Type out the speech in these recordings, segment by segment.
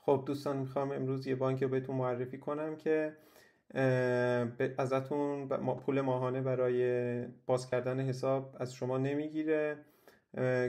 خب دوستان، میخوام امروز یه بانک رو بهتون معرفی کنم که ازتون پول ماهانه برای باز کردن حساب از شما نمیگیره،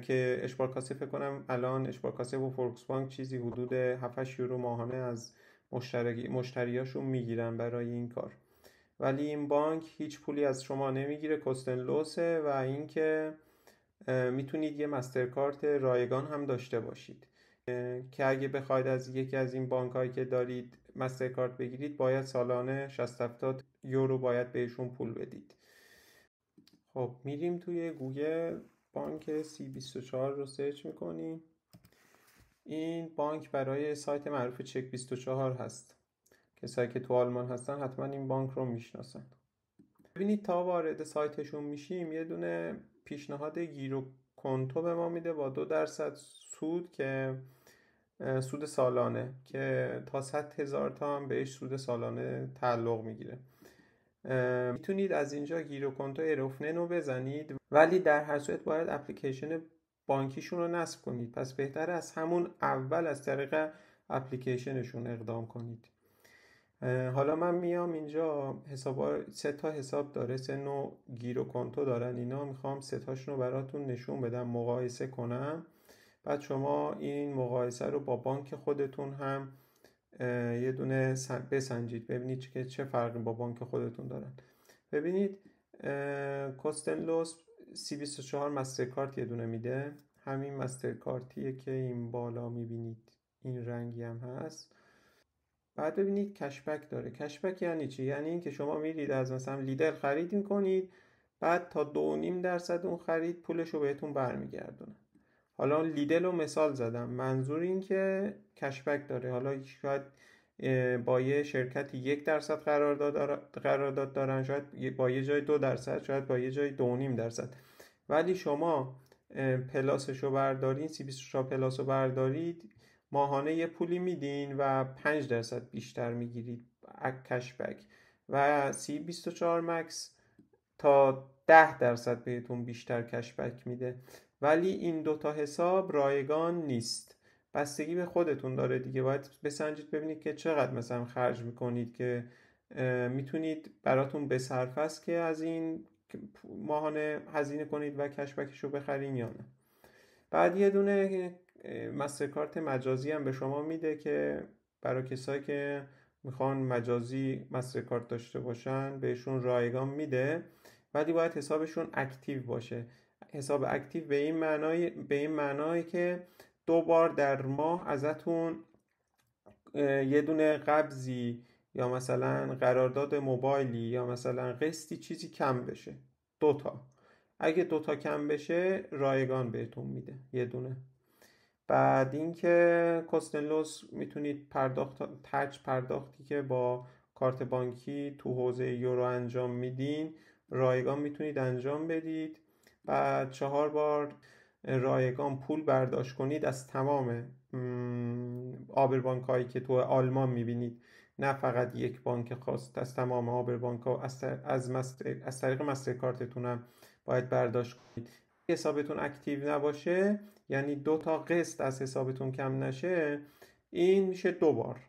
که اشبارکاسه فکر کنم الان اشبارکاسه و فولکس بانک چیزی حدود 7 یورو ماهانه از مشتریاشون میگیرن برای این کار. ولی این بانک هیچ پولی از شما نمیگیره، کستن لوسه. و اینکه میتونید یه مسترکارت رایگان هم داشته باشید که اگه بخواید از یکی از این بانک هایی که دارید مسترکارت بگیرید، باید سالانه 60-70 یورو باید بهشون پول بدید. خب میریم توی گوگل بانک C24 رو سرچ میکنیم. این بانک برای سایت معروف چک 24 هست. کسایی که تو آلمان هستن حتما این بانک رو میشناسن. ببینید تا وارد سایتشون میشیم یه دونه پیشنهاد گیرو کنتو به ما میده با 2% سود، که سود سالانه، که تا 100,000 تا هم بهش سود سالانه تعلق میگیره. میتونید از اینجا گیرو کنتو اروفنن رو بزنید، ولی در هر صورت باید اپلیکیشن بانکیشون رو نصب کنید. پس بهتره از همون اول از طریق اپلیکیشنشون اقدام کنید. حالا من میام اینجا سه تا حساب داره، 3 نوع گیرو کنتو دارن اینا. میخوام سه تاشون رو براتون نشون بدم، مقایسه کنم. بعد شما این مقایسه رو با بانک خودتون هم یه دونه بسنجید، ببینید که چه فرقی با بانک خودتون دارن. ببینید کوستنلوس C24 مسترکارت یه دونه میده، همین مسترکارتیه که این بالا میبینید، این رنگی هم هست. بعد ببینید کشبک داره. کشبک یعنی چی؟ یعنی این که شما میرید از مثلا لیدر خرید میکنید، بعد تا 2.5% اون خرید پولش رو بهتون برمیگردونه. حالا لیدل رو مثال زدم، منظور این که کشبک داره. حالا شاید با یه شرکتی 1% قرارداد دارن، شاید با یه جای 2%، شاید با یه جای 2.5%. ولی شما پلاسش رو بردارین، C24 پلاس رو بردارید، ماهانه یه پولی میدین و 5% بیشتر میگیرید کشبک. و C24 مکس تا 10% بهتون بیشتر کشبک میده. ولی این دوتا حساب رایگان نیست، بستگی به خودتون داره دیگه. باید بسنجید ببینید که چقدر مثلا خرج میکنید که میتونید براتون بصرفه است که از این ماهانه هزینه کنید و کشبکش رو بخرین یا نه. بعد یه دونه مسترکارت مجازی هم به شما میده که برای کسایی که میخوان مجازی مسترکارت داشته باشن بهشون رایگان میده، ولی باید حسابشون اکتیو باشه. حساب اکتیو به این معنای که 2 بار در ماه ازتون یه دونه قبضی یا مثلا قرارداد موبایلی یا مثلا قسطی چیزی کم بشه. 2 تا، اگه 2 تا کم بشه رایگان بهتون میده یه دونه. بعد اینکه کوستنلوس میتونید پرداختی که با کارت بانکی تو حوزه یورو انجام میدین رایگان میتونید انجام بدید. بعد 4 بار رایگان پول برداشت کنید از تمام آبر بانک هایی که تو آلمان میبینید، نه فقط یک بانک خاص، از تمام آبر بانک ها، از طریق مسترکارتتون هم باید برداشت کنید. حسابتون اکتیو نباشه، یعنی 2 تا قسط از حسابتون کم نشه، این میشه 2 بار.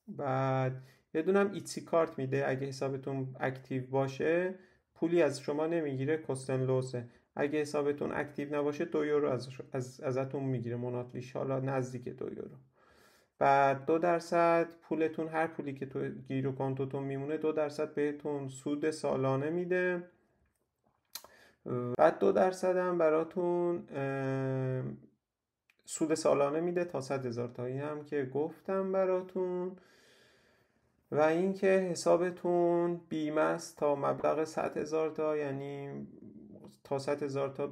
بعد یه دونم ایتسی کارت میده، اگه حسابتون اکتیو باشه پولی از شما نمیگیره، کستن لوسه. اگه حسابتون اکتیو نباشه 2 یورو ازتون میگیره مناتلیش، حالا نزدیک 2 یورو. بعد 2% پولتون، هر پولی که تو گیرو کانتوتون میمونه 2% بهتون سود سالانه میده. بعد 2% هم براتون سود سالانه میده تا 100,000 تایی هم که گفتم براتون. و اینکه حسابتون بیمه است تا مبلغ 100,000 تا، یعنی تا 100,000 تا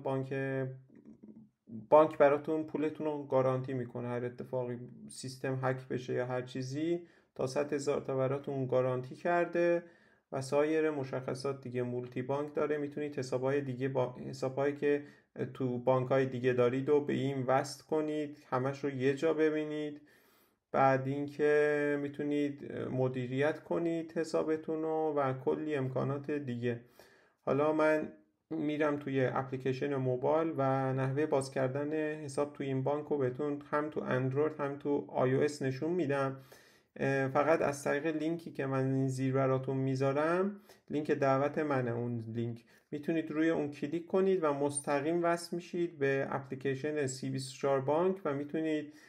بانک براتون پولتون رو گارانتی میکنه. هر اتفاقی سیستم هک بشه یا هر چیزی، تا 100,000 تا براتون گارانتی کرده. و سایر مشخصات دیگه. مولتی بانک داره، میتونید حسابهایی که تو بانک های دیگه دارید و به این وصل کنید، همش رو یه جا ببینید. بعد اینکه میتونید مدیریت کنید حسابتون رو و کلی امکانات دیگه. حالا من میرم توی اپلیکیشن موبایل و نحوه باز کردن حساب توی این بانک رو بهتون هم تو اندروید هم تو آی او اس نشون میدم. فقط از طریق لینکی که من این زیر براتون میذارم، لینک دعوت منه، اون لینک میتونید روی اون کلیک کنید و مستقیم وصل میشید به اپلیکیشن C24 بانک و میتونید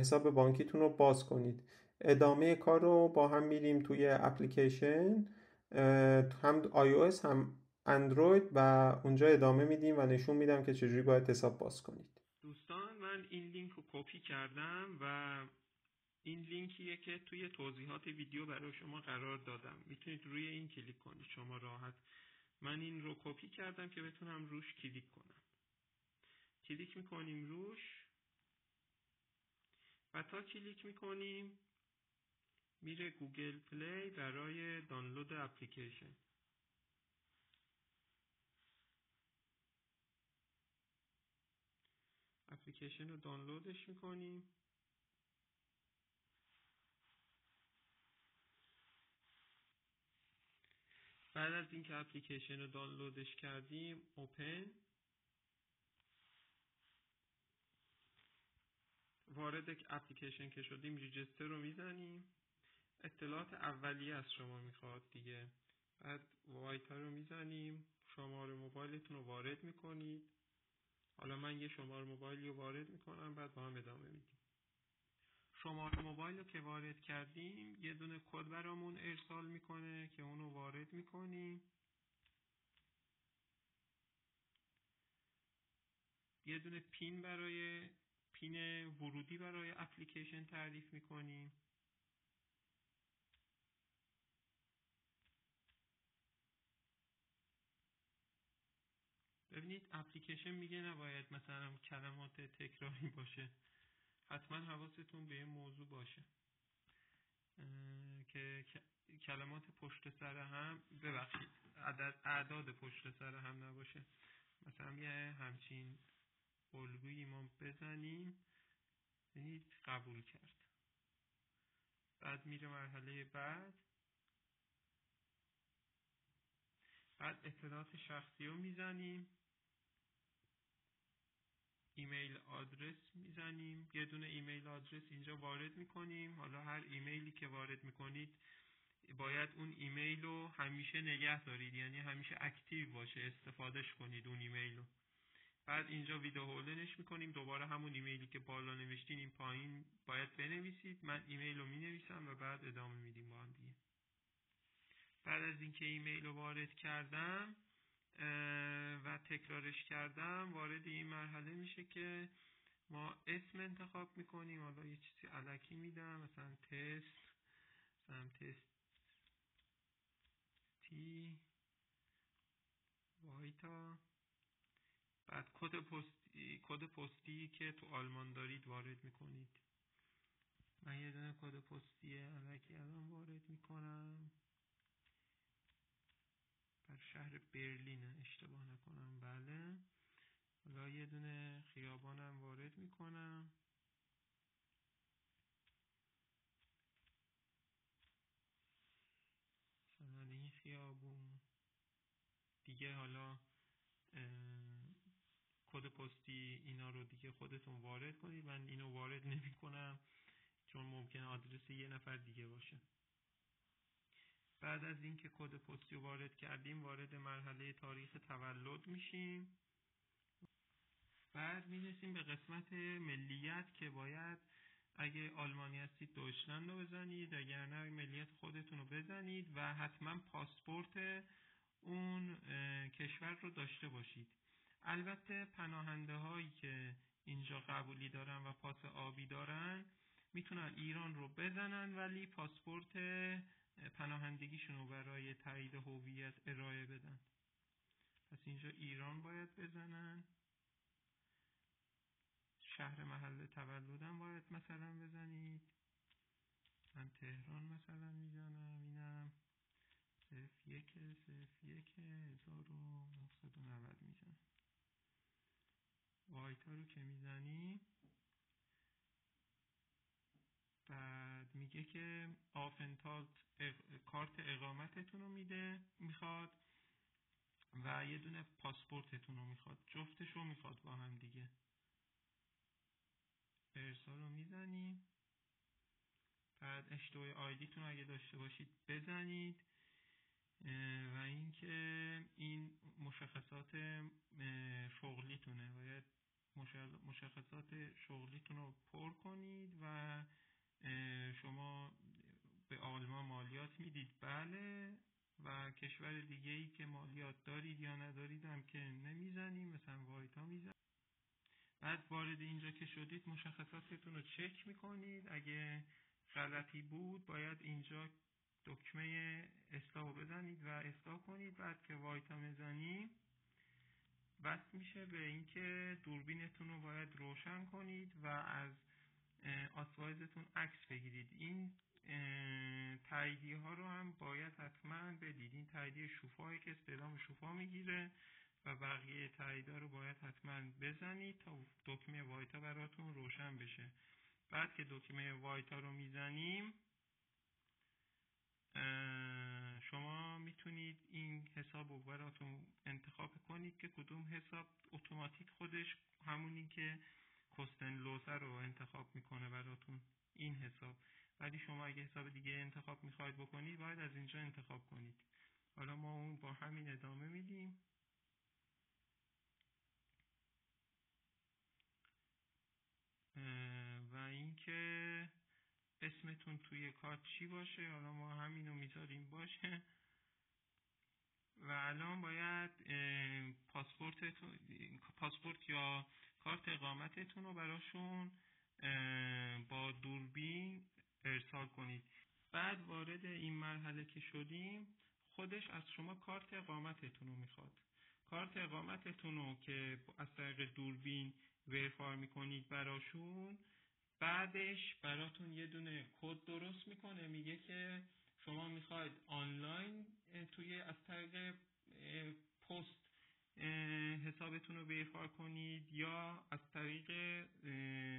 حساب بانکیتون رو باز کنید. ادامه کار رو با هم میریم توی اپلیکیشن، هم iOS هم اندروید، و اونجا ادامه میدیم و نشون میدم که چجوری باید حساب باز کنید. دوستان، من این لینک رو کپی کردم و این لینکیه که توی توضیحات ویدیو برای شما قرار دادم. میتونید روی این کلیک کنید شما راحت. من این رو کپی کردم که بتونم روش کلیک کنم. کلیک میکنیم روش و تا کلیک میکنیم میره گوگل پلی برای دانلود اپلیکیشن. اپلیکیشن رو دانلودش میکنیم. بعد از اینکه اپلیکیشن رو دانلودش کردیم، اوپن، وارد اپلیکیشن که شدیم ریجستر رو میزنیم. اطلاعات اولیه از شما میخواد دیگه. بعد وایتا رو میزنیم، شماره موبایلتون رو وارد میکنید. حالا من یه شماره موبایلی رو وارد میکنم، بعد با هم ادامه میدیم. شماره موبایل رو که وارد کردیم یه دونه کد برامون ارسال میکنه که اونو وارد میکنیم. یه دونه پین ورودی برای اپلیکیشن تعریف میکنیم. ببینید اپلیکیشن میگه نباید مثلا کلمات تکراری باشه. حتما حواستون به این موضوع باشه که کلمات پشت سر هم، ببخشید اعداد پشت سر هم نباشه. مثلا یه همچین الگویی ما بزنیم. ببینید قبول کرد. بعد میره مرحله بعد اطلاعات شخصی رو میزنیم. ایمیل آدرس میزنیم. یه دونه ایمیل آدرس اینجا وارد میکنیم. حالا هر ایمیلی که وارد میکنید باید اون ایمیل رو همیشه نگه دارید، یعنی همیشه اکتیو باشه، استفادهش کنید اون ایمیل رو. بعد اینجا ویدیو هولدرش میکنیم. دوباره همون ایمیلی که بالا نوشتین این پایین باید بنویسید. من ایمیل رو مینویسم و بعد ادامه میدیم با هم دیگه. بعد از اینکه ایمیل رو وارد کردم و تکرارش کردم، وارد این مرحله میشه که ما اسم انتخاب میکنیم. حالا یه چیزی الکی میدم، مثلا تست تی وایتا. بعد کد پستی که تو آلمان دارید وارد میکنید. من یه دونه کد پستی الکی الان وارد میکنم. بر شهر برلین اشتباه نکنم. بله. حالا یه دونه خیابانم وارد میکنم. مثلا این خیابون دیگه. حالا کد پستی اینا رو دیگه خودتون وارد کنید. من اینو وارد نمی کنم چون ممکنه آدرس یه نفر دیگه باشه. بعد از اینکه کد پستی رو وارد کردیم، وارد مرحله تاریخ تولد میشیم. بعد میرسیم به قسمت ملیت که باید اگه آلمانی هستید دویچلند رو بزنید، اگر نه ملیت خودتون رو بزنید و حتما پاسپورت اون کشور رو داشته باشید. البته پناهنده هایی که اینجا قبولی دارن و پاس آبی دارن میتونن ایران رو بزنن، ولی پاسپورت پناهندگیشون رو برای تایید هویت ارائه بدن. پس اینجا ایران باید بزنن. شهر محل تولدم باید مثلا بزنید. من تهران مثلا میزنم. اینم 01/01/1990 میزنم. وایتا رو که میزنی، بعد میگه که آفنتالت کارت اقامتتون رو میخواد و یه دونه پاسپورتتون رو میخواد، جفتش رو میخواد با هم دیگه. ارسال رو میزنیم، بعد اشتباه آیدیتون رو اگه داشته باشید بزنید و اینکه این مشخصات شغلیتونه، باید مشخصات شغلیتون رو پر کنید و شما به آلمان مالیات میدید بله، و کشور دیگه ای که مالیات دارید یا ندارید هم که نمیزنیم، مثلا وایتا میزنید. بعد وارد اینجا که شدید مشخصاتتون رو چک میکنید، اگه غلطی بود باید اینجا دکمه اصلاح بزنید و اصلاح کنید. بعد که وایتا میزنید بس میشه به اینکه دوربینتون رو باید روشن کنید و از آسوایزتون عکس بگیرید. این تاییدیه ها رو هم باید حتما بدید. این تاییدیه شوفایی که استعلام شوفا میگیره و بقیه تاییدها رو باید حتما بزنید تا دکمه وایتا براتون روشن بشه. بعد که دکمه وایتا رو میزنیم شما میتونید این حساب رو براتون انتخاب کنید که کدوم حساب اتوماتیک خودش همونی که کستن لوسه رو انتخاب میکنه براتون این حساب. ولی شما اگه حساب دیگه انتخاب میخواید بکنید باید از اینجا انتخاب کنید. حالا ما اون با همین ادامه میدیم و اینکه اسمتون توی کارت چی باشه. حالا ما همینو میذاریم باشه و الان باید پاسپورت یا کارت اقامتتون رو براشون با دوربین ارسال کنید. بعد وارد این مرحله که شدیم خودش از شما کارت اقامتتون رو میخواد. کارت اقامتتون رو که از طریق دوربین وریفای میکنید براشون، بعدش براتون یه دونه کد درست میکنه، میگه که شما میخواید آنلاین توی از طریق پست حسابتون رو وریفای کنید یا از طریق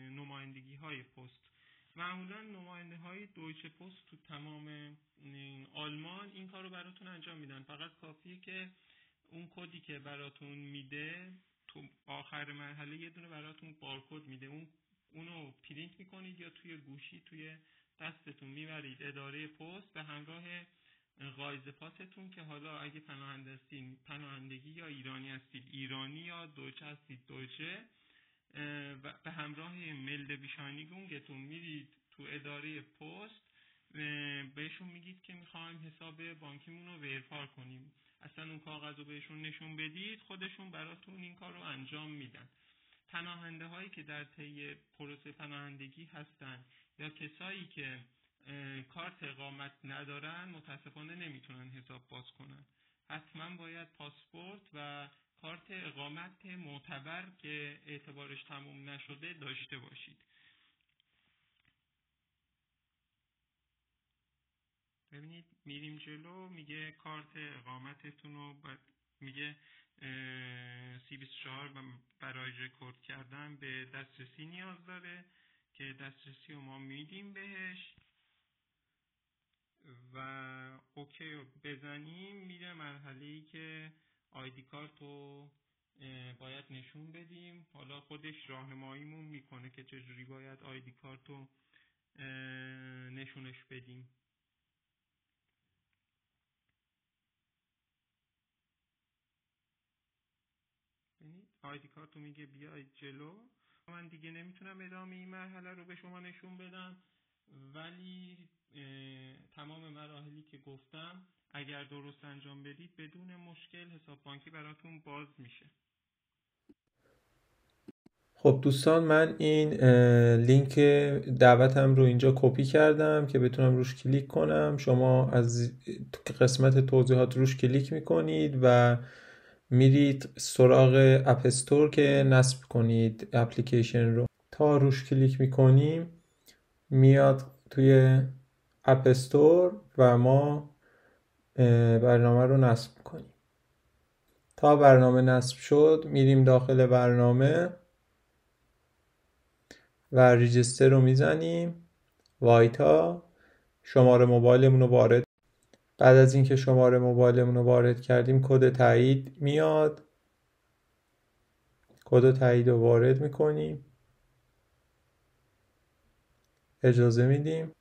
نمایندگی های پست. معمولا نماینده های دویچه پست تو تمام آلمان این کار رو براتون انجام میدن. فقط کافیه که اون کدی که براتون میده تو آخر مرحله یه دونه براتون بارکد میده، اونو پرینت میکنید یا توی گوشی توی دستتون میبرید اداره پست به همراه غایزه پاستون که حالا اگه پناهنده هستید پناهندگی یا ایرانی هستید ایرانی یا دویچه هستید دویچه، و به همراه ملد بیشانیگونگتون میرید تو اداره پست بهشون میگید که میخوایم حساب بانکیمون رو وریفای کنیم. اصلا اون کاغذ رو بهشون نشون بدید خودشون براتون این کار رو انجام میدن. پناهنده هایی که در طی پروسه پناهندگی هستن یا کسایی که کارت اقامت ندارن متاسفانه نمیتونن حساب باز کنن. حتما باید پاسپورت و کارت اقامت معتبر که اعتبارش تموم نشده داشته باشید. ببینید میریم جلو، میگه کارت اقامتتون رو میگه C24 برای رکورد کردن به دسترسی نیاز داره که دسترسی رو ما میدیم بهش و اوکی رو بزنیم. میره مرحله‌ای که آیدی کارت رو باید نشون بدیم. حالا خودش راهنماییمون میکنه که چجوری باید آیدی کارت رو نشونش بدیم. ببینید آیدی کارت رو میگه بیاید جلو. من دیگه نمیتونم ادامه این مرحله رو به شما نشون بدم، ولی تمام مراحلی که گفتم اگر درست انجام بدید بدون مشکل حساب بانکی براتون باز میشه. خب دوستان من این لینک دعوتم رو اینجا کپی کردم که بتونم روش کلیک کنم. شما از قسمت توضیحات روش کلیک میکنید و میرید سراغ اپ استور که نصب کنید اپلیکیشن رو. تا روش کلیک میکنیم میاد توی اپ استور و ما برنامه رو نصب کنیم. تا برنامه نصب شد میریم داخل برنامه و ریجستر رو میزنیم. وایتا شماره موبایلمون رو وارد بعد از اینکه شماره موبایلمون رو وارد کردیم کد تایید میاد. کد تایید رو وارد میکنیم، اجازه میدیم.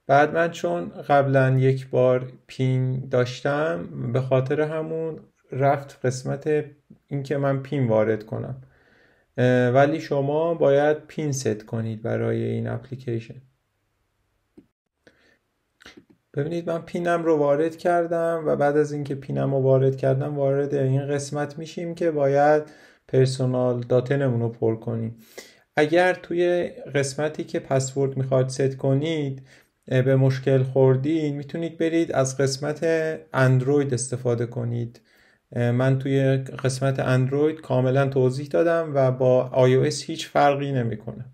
بعد من چون قبلا یک بار پین داشتم، به خاطر همون رفت قسمت اینکه من پین وارد کنم، ولی شما باید پین ست کنید برای این اپلیکیشن. ببینید من پینم رو وارد کردم و بعد از اینکه پینم رو وارد کردم وارد این قسمت میشیم که باید پرسونال داتنمون رو پر کنیم. اگر توی قسمتی که پسورد میخواد ست کنید به مشکل خوردین، میتونید برید از قسمت اندروید استفاده کنید. من توی قسمت اندروید کاملا توضیح دادم و با iOS هیچ فرقی نمیکنه.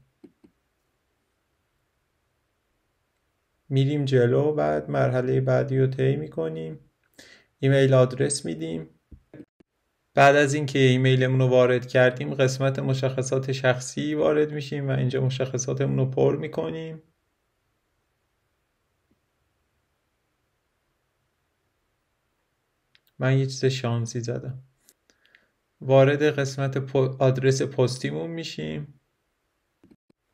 میریم جلو، بعد مرحله بعدی رو طی میکنیم. ایمیل آدرس میدیم. بعد از اینکه ایمیلمون رو وارد کردیم قسمت مشخصات شخصی وارد میشیم و اینجا مشخصاتمون رو پر میکنیم. من یه چیز شانسی زدم. وارد قسمت آدرس پستیمون میشیم.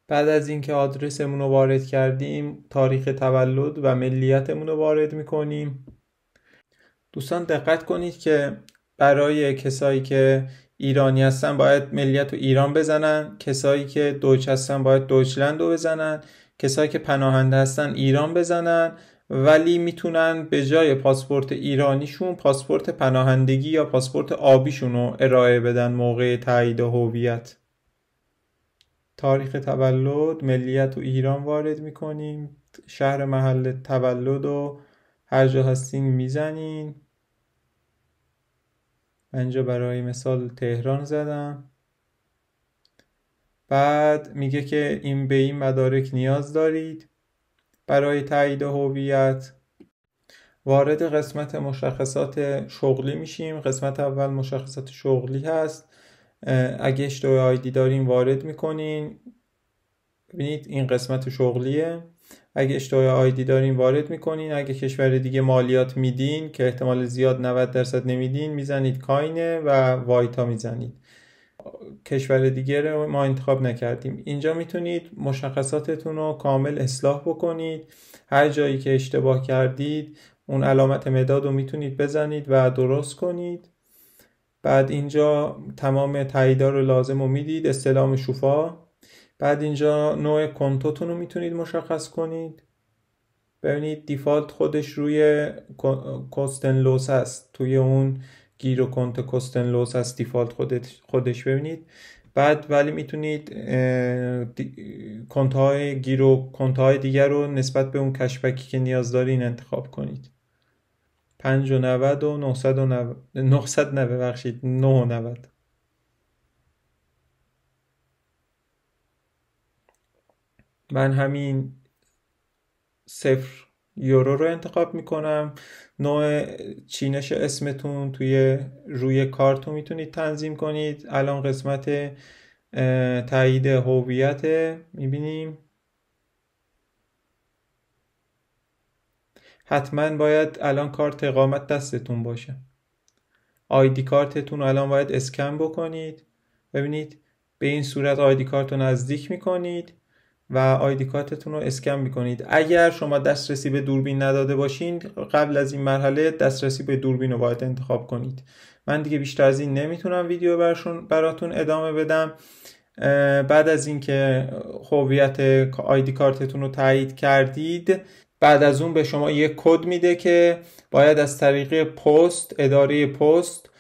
بعد از اینکه آدرسمون رو وارد کردیم تاریخ تولد و ملیتمون رو وارد میکنیم. دوستان دقت کنید که برای کسایی که ایرانی هستن باید ملیت رو ایران بزنن، کسایی که دویچ هستن باید دویچلند رو بزنن، کسایی که پناهنده هستن ایران بزنن، ولی میتونن به جای پاسپورت ایرانیشون پاسپورت پناهندگی یا پاسپورت آبیشون رو ارائه بدن موقع تایید هویت. تاریخ تولد، ملیت و ایران وارد میکنیم. شهر محل تولد رو هر جا هستین میزنین. من اینجا برای مثال تهران زدم. بعد میگه که به این مدارک نیاز دارید برای تایید هویت. وارد قسمت مشخصات شغلی میشیم. قسمت اول مشخصات شغلی هست. اگه اشتباه آیدی دارین وارد میکنین. ببینید این قسمت شغلیه. اگه اشتباه آیدی دارین وارد میکنین. اگه کشور دیگه مالیات میدین که احتمال زیاد 90% نمیدین میزنید کاینه و وایتا میزنید. کشور دیگه رو ما انتخاب نکردیم. اینجا میتونید مشخصاتتون رو کامل اصلاح بکنید. هر جایی که اشتباه کردید اون علامت مداد رو میتونید بزنید و درست کنید. بعد اینجا تمام تاییدا رو لازم رو میدید، استلام شفا. بعد اینجا نوع کنتوتون رو میتونید مشخص کنید. ببینید دیفالت خودش روی کوستنلوس هست، توی اون گیرو کنت کوستنلوس هست دیفالت خودش ببینید. بعد ولی میتونید کنتهای گیرو کنتهای دیگر رو نسبت به اون کشبکی که نیاز دارین انتخاب کنید. 590 و 990 بخشید 990. من همین 0 یورو رو انتخاب میکنم. نوع چینش اسمتون روی کارت رو میتونید تنظیم کنید. الان قسمت تایید هویت میبینیم. حتما باید الان کارت اقامت دستتون باشه. آیدی کارتتون رو الان باید اسکن بکنید. ببینید به این صورت آیدی کارت رو نزدیک میکنید و آیدی کارتتون رو اسکن میکنید. اگر شما دسترسی به دوربین نداده باشین قبل از این مرحله دسترسی به دوربین رو باید انتخاب کنید. من دیگه بیشتر از این نمیتونم ویدیو براتون ادامه بدم. بعد از اینکه هویت آیدی کارتتون رو تایید کردید، بعد از اون به شما یک کد میده که باید از طریق پست، اداره پست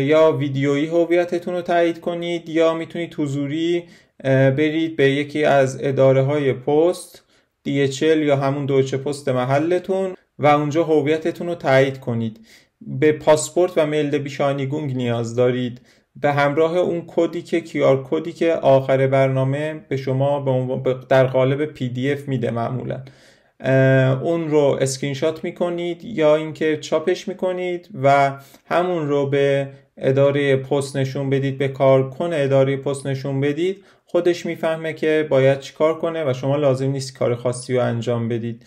یا ویدیویی هویتتون رو تایید کنید، یا میتونید حضوری برید به یکی از اداره های پست DHL یا همون دویچه پست محلتون و اونجا هویتتون رو تایید کنید. به پاسپورت و ملد بیشانیگونگ نیاز دارید به همراه اون کدی که QR کدی که آخر برنامه به شما در قالب PDF میده معمولا. اون رو اسکرین شات میکنید یا اینکه چاپش میکنید و همون رو به اداره پست نشون بدید، به کارکن اداره پست نشون بدید. خودش میفهمه که باید چی کار کنه و شما لازم نیست کار خاصی رو انجام بدید.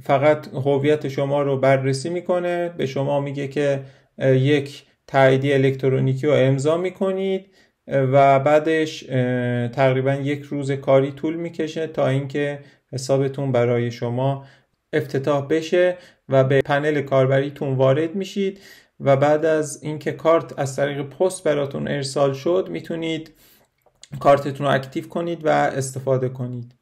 فقط هویت شما رو بررسی میکنه، به شما میگه که یک تایید الکترونیکی رو امضا میکنید و بعدش تقریبا 1 روز کاری طول میکشه تا اینکه حسابتون برای شما افتتاح بشه و به پنل کاربریتون وارد میشید و بعد از اینکه کارت از طریق پست براتون ارسال شد میتونید کارتتون رو اکتیو کنید و استفاده کنید.